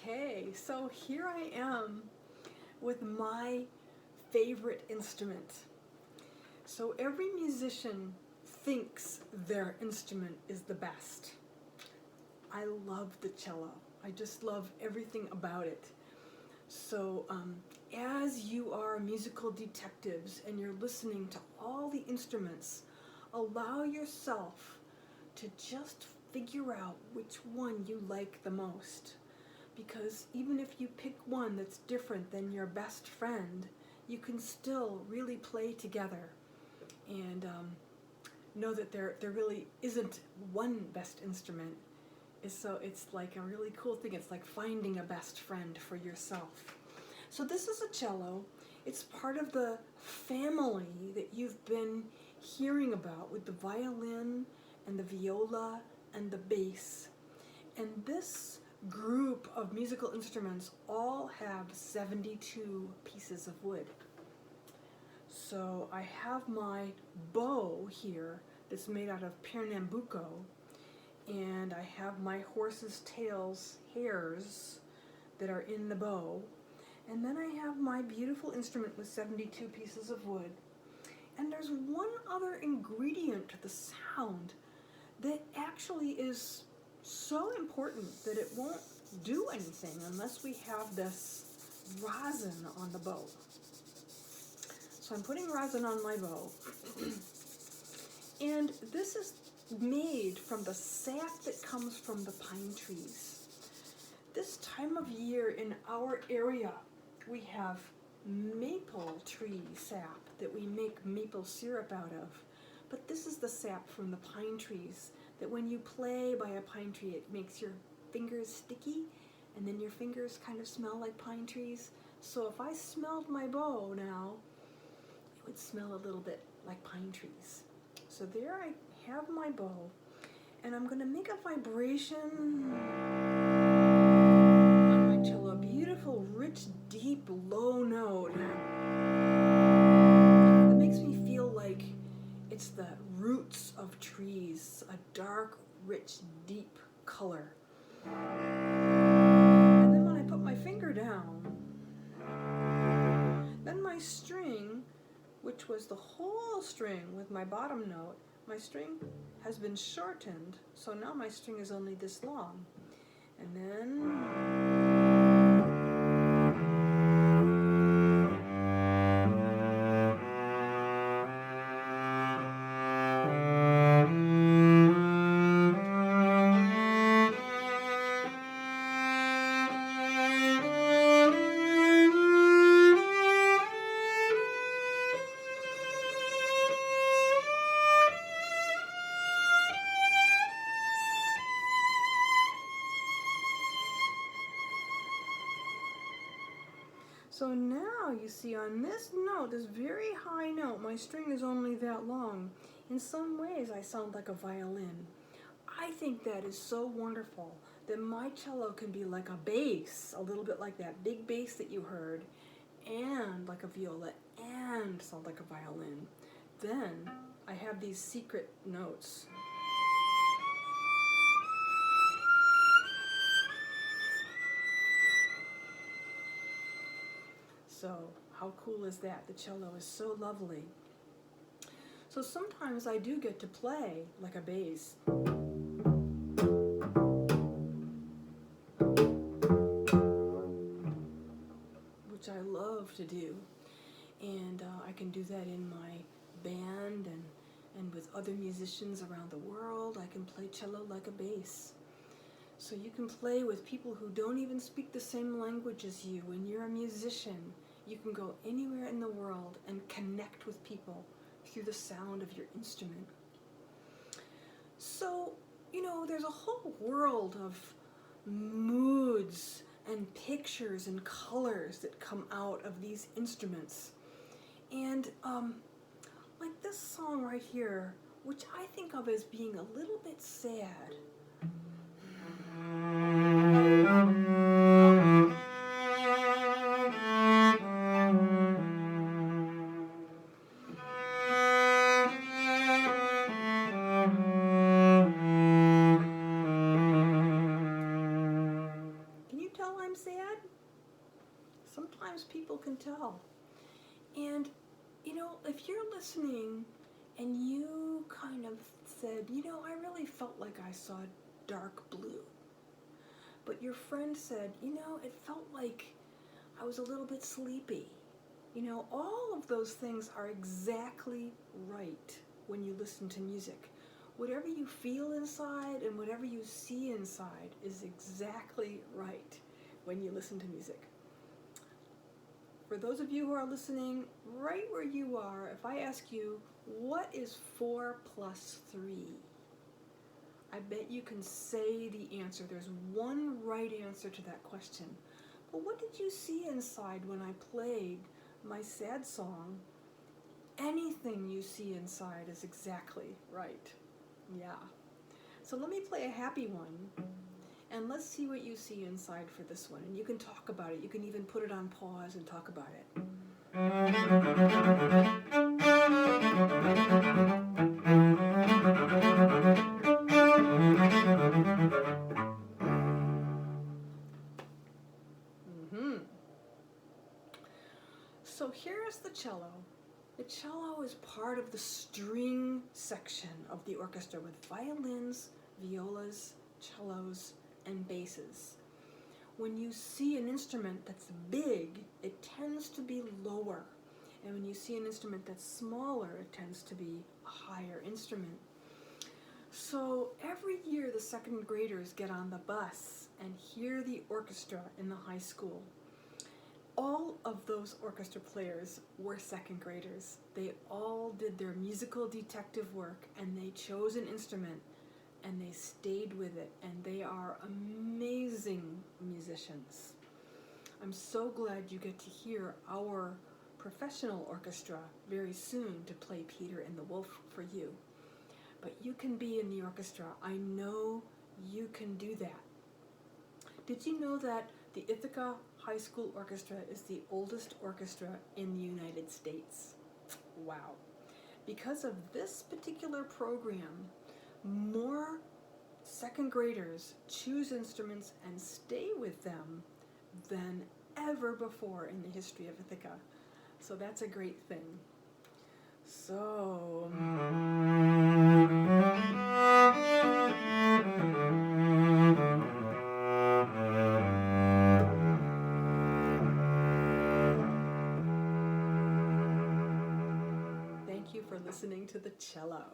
Okay, so here I am with my favorite instrument. So every musician thinks their instrument is the best. I love the cello. I just love everything about it. So as you are musical detectives and you're listening to all the instruments, allow yourself to just figure out which one you like the most. Because even if you pick one that's different than your best friend, you can still really play together and know that there really isn't one best instrument. So it's like a really cool thing. It's like finding a best friend for yourself. So this is a cello. It's part of the family that you've been hearing about with the violin and the viola and the bass. And this group of musical instruments all have 72 pieces of wood. So I have my bow here that's made out of Pernambuco, and I have my horse's tails hairs that are in the bow, and then I have my beautiful instrument with 72 pieces of wood. And there's one other ingredient to the sound that actually is so important that it won't do anything unless we have this rosin on the bow. So I'm putting rosin on my bow. And this is made from the sap that comes from the pine trees. This time of year in our area, we have maple tree sap that we make maple syrup out of. But this is the sap from the pine trees that when you play by a pine tree, it makes your fingers sticky, and then your fingers kind of smell like pine trees. So if I smelled my bow now, it would smell a little bit like pine trees. So there I have my bow, and I'm going to make a vibration on my cello, a beautiful, rich, deep, low note that makes me feel like it's the roots of trees, a dark, rich, deep color. And then when I put my finger down, then my string, which was the whole string with my bottom note, my string has been shortened, so now my string is only this long. And then so now you see on this note, this very high note, my string is only that long. In some ways I sound like a violin. I think that is so wonderful that my cello can be like a bass, a little bit like that big bass that you heard, and like a viola, and sound like a violin. Then I have these secret notes. So how cool is that? The cello is so lovely. So sometimes I do get to play like a bass. Which I love to do. And I can do that in my band and with other musicians around the world. I can play cello like a bass. So you can play with people who don't even speak the same language as you. When you're a musician, you can go anywhere in the world and connect with people through the sound of your instrument. So, there's a whole world of moods and pictures and colors that come out of these instruments. And like this song right here, which I think of as being a little bit sad. Sometimes people can tell. And, if you're listening and you kind of said, I really felt like I saw dark blue, but your friend said, it felt like I was a little bit sleepy. All of those things are exactly right when you listen to music. Whatever you feel inside and whatever you see inside is exactly right when you listen to music. For those of you who are listening, right where you are, if I ask you, what is 4 plus 3? I bet you can say the answer. There's one right answer to that question. But what did you see inside when I played my sad song? Anything you see inside is exactly right. Yeah. So let me play a happy one, and let's see what you see inside for this one. And you can talk about it. You can even put it on pause and talk about it. So here's the cello. The cello is part of the string section of the orchestra with violins, violas, cellos, and basses. When you see an instrument that's big, it tends to be lower. And when you see an instrument that's smaller, it tends to be a higher instrument. So every year the second graders get on the bus and hear the orchestra in the high school. All of those orchestra players were second graders. They all did their musical detective work, and they chose an instrument and they stayed with it, and they are amazing musicians. I'm so glad you get to hear our professional orchestra very soon to play Peter and the Wolf for you. But you can be in the orchestra. I know you can do that. Did you know that the Ithaca High School Orchestra is the oldest orchestra in the United States? Wow. Because of this particular program, more second graders choose instruments and stay with them than ever before in the history of Ithaca. So that's a great thing. So... Thank you for listening to the cello.